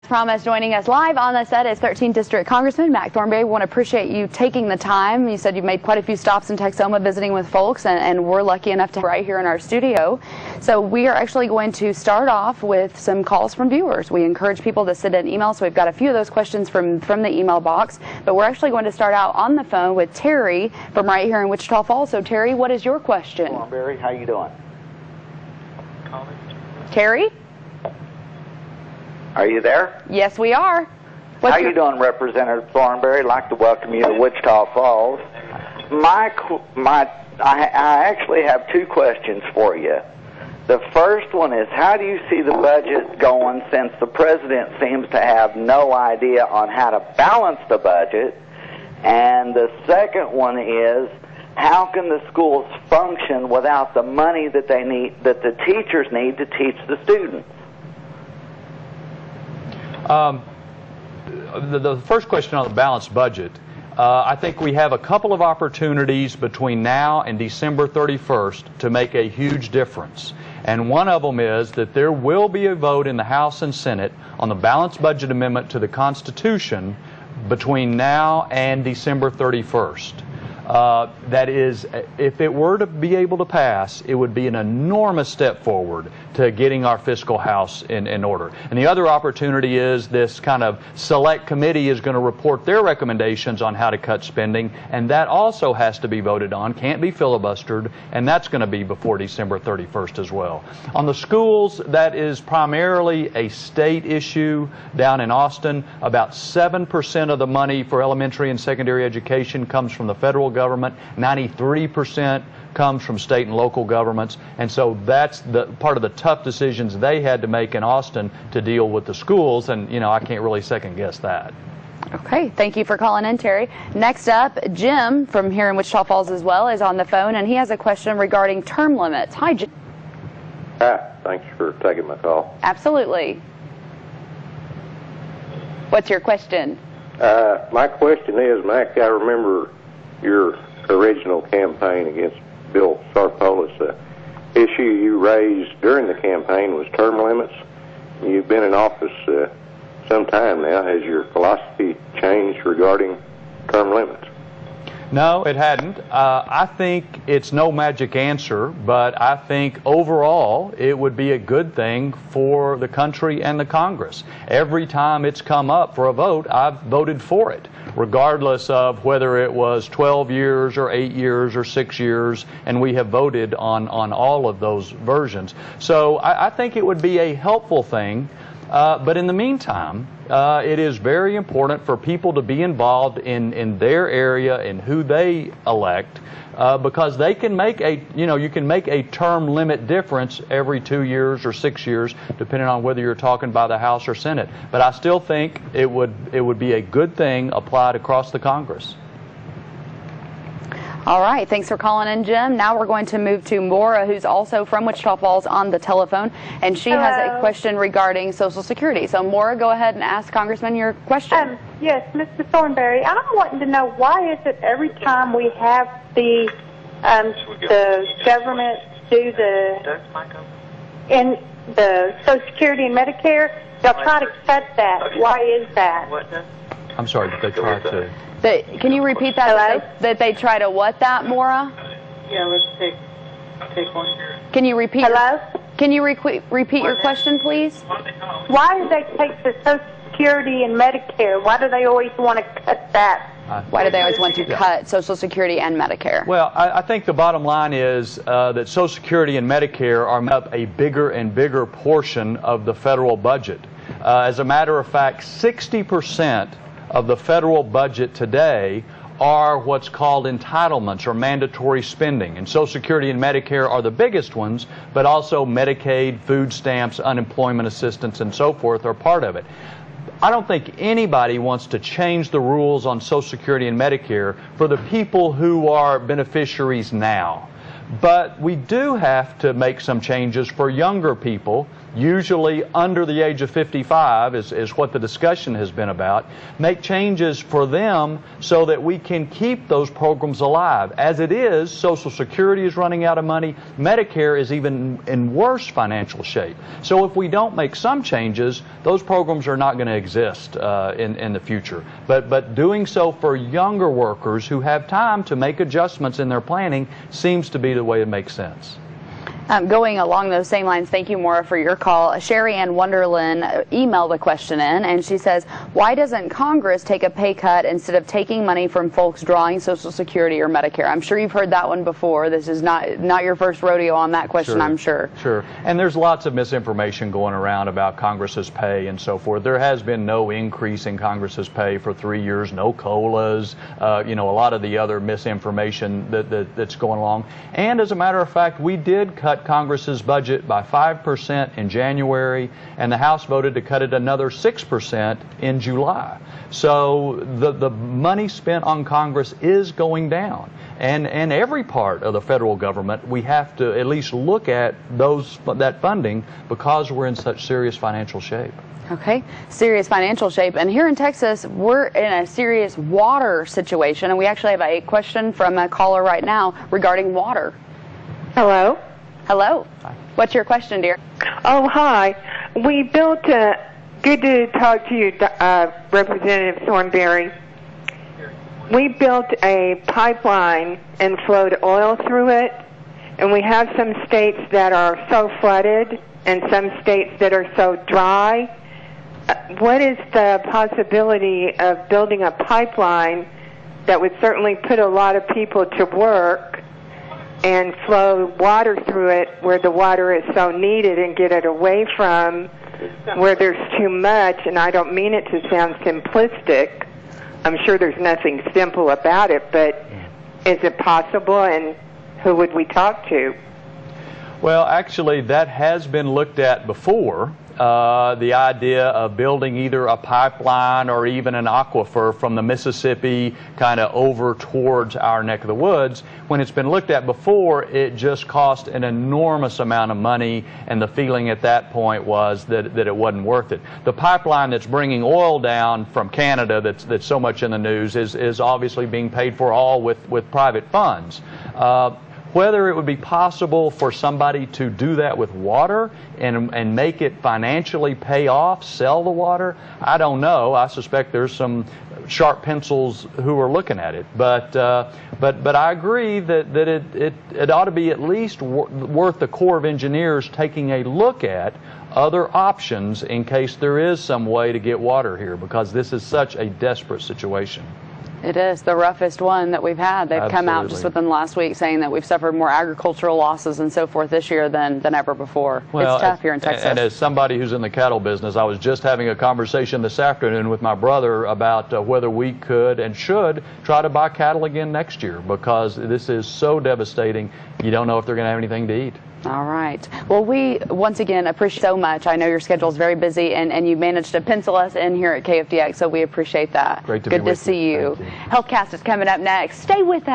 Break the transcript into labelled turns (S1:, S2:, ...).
S1: Promise joining us live on the set is 13th District Congressman Mac Thornberry. We want to appreciate you taking the time. You said you've made quite a few stops in Texoma visiting with folks, and we're lucky enough to be right here in our studio. So we are actually going to start off with some calls from viewers. We encourage people to send in emails, so we've got a few of those questions from the email box. But we're actually going to start out on the phone with Terry from right here in Wichita Falls. So Terry, what is your question?
S2: Thornberry, how you doing?
S1: Terry?
S2: Are you there?
S1: Yes, we are.
S2: How you doing, Representative Thornberry? I'd like to welcome you to Wichita Falls. I actually have two questions for you. The first one is, how do you see the budget going, since the president seems to have no idea on how to balance the budget? And the second one is, how can the schools function without the money that they need, that the teachers need to teach the students?
S3: The first question on the balanced budget, I think we have a couple of opportunities between now and December 31st to make a huge difference. And one of them is that there will be a vote in the House and Senate on the balanced budget amendment to the Constitution between now and December 31st. That is, if it were to be able to pass, it would be an enormous step forward to getting our fiscal house in order. And the other opportunity is this kind of select committee is going to report their recommendations on how to cut spending, and that also has to be voted on, can't be filibustered, and that's going to be before December 31st as well. On the schools, that is primarily a state issue down in Austin. About 7% of the money for elementary and secondary education comes from the federal government. 93% comes from state and local governments, and so that's the part of the tough decisions they had to make in Austin to deal with the schools, and you know, I can't really second guess that.
S1: Okay, thank you for calling in, Terry. Next up, Jim from here in Wichita Falls as well is on the phone, and he has a question regarding term limits. Hi, Jim.
S4: Hi, thanks for taking my call.
S1: Absolutely. What's your question?
S4: My question is, Mac, I remember your original campaign against Bill Sarpolis. The issue you raised during the campaign was term limits. You've been in office some time now. Has your philosophy changed regarding term limits?
S3: No, it hadn't. I think it's no magic answer, but I think overall it would be a good thing for the country and the Congress. Every time it's come up for a vote, I've voted for it, regardless of whether it was 12 years or 8 years or 6 years, and we have voted on all of those versions. So I think it would be a helpful thing. But in the meantime, it is very important for people to be involved in their area and who they elect, because they can make you can make a term limit difference every 2 years or 6 years, depending on whether you're talking by the House or Senate. But I still think it would be a good thing applied across the Congress.
S1: All right, thanks for calling in, Jim. Now we're going to move to Maura, who's also from Wichita Falls, on the telephone, and she has a question regarding Social Security. So, Maura, go ahead and ask Congressman your question.
S5: Yes, Mr. Thornberry, I'm wanting to know, why is it every time we have the government do the Social Security and Medicare, they'll try to cut that. Why is that?
S3: I'm sorry, did they try to?
S1: Can you repeat that?
S5: Hello?
S1: That they try to what that, Maura?
S5: Yeah, let's take one.
S1: Can you repeat?
S5: Hello?
S1: Can you repeat your question, please?
S5: Why do they take the Social Security and Medicare? Why do they always want to cut that?
S1: Why do they always want to cut Social Security and Medicare?
S3: Well, I think the bottom line is that Social Security and Medicare are up a bigger and bigger portion of the federal budget. As a matter of fact, 60% of the federal budget today are what's called entitlements or mandatory spending. And Social Security and Medicare are the biggest ones, but also Medicaid, food stamps, unemployment assistance, and so forth are part of it. I don't think anybody wants to change the rules on Social Security and Medicare for the people who are beneficiaries now. But we do have to make some changes for younger people usually under the age of 55 is what the discussion has been about, make changes for them so that we can keep those programs alive. As it is, Social Security is running out of money. Medicare is even in worse financial shape. So if we don't make some changes, those programs are not going to exist in the future. But doing so for younger workers who have time to make adjustments in their planning seems to be the way it makes sense.
S1: Going along those same lines, thank you, Maura, for your call. Sherry Ann Wonderland emailed the question in, and she says, why doesn't Congress take a pay cut instead of taking money from folks drawing Social Security or Medicare? I'm sure you've heard that one before. This is not your first rodeo on that question,
S3: sure,
S1: I'm sure.
S3: Sure. And there's lots of misinformation going around about Congress's pay and so forth. There has been no increase in Congress's pay for 3 years, no COLAs, a lot of the other misinformation that's going along. And as a matter of fact, we did cut Congress's budget by 5% in January, and the House voted to cut it another 6% in July. So the money spent on Congress is going down. And every part of the federal government, we have to at least look at that funding because we're in such serious financial shape.
S1: Okay, serious financial shape. And here in Texas, we're in a serious water situation, and we actually have a question from a caller right now regarding water.
S6: Hello?
S1: Hello. Hi. What's your question, dear?
S6: Oh, hi. We built good to talk to you, Representative Thornberry. We built a pipeline and flowed oil through it, and we have some states that are so flooded and some states that are so dry. What is the possibility of building a pipeline that would certainly put a lot of people to work and flow water through it where the water is so needed and get it away from where there's too much? And I don't mean it to sound simplistic. I'm sure there's nothing simple about it, but is it possible, and who would we talk to?
S3: Well, actually, that has been looked at before. The idea of building either a pipeline or even an aquifer from the Mississippi kind of over towards our neck of the woods. When it's been looked at before, it just cost an enormous amount of money, and the feeling at that point was that it wasn't worth it. The pipeline that's bringing oil down from Canada that's so much in the news is obviously being paid for all with private funds. Whether it would be possible for somebody to do that with water and make it financially pay off, sell the water, I don't know. I suspect there's some sharp pencils who are looking at it. But I agree that it ought to be at least worth the Corps of Engineers taking a look at other options in case there is some way to get water here, because this is such a desperate situation.
S1: It is the roughest one that we've had. They've come out just within the last week saying that we've suffered more agricultural losses and so forth this year than ever before. Well, it's tough here in Texas.
S3: And as somebody who's in the cattle business, I was just having a conversation this afternoon with my brother about whether we could and should try to buy cattle again next year, because this is so devastating. You don't know if they're going to have anything to eat.
S1: All right. Well, we, once again, appreciate so much. I know your schedule is very busy, and you managed to pencil us in here at KFDX, so we appreciate that.
S3: Great to be with you.
S1: Good to see you. HealthCast is coming up next. Stay with us.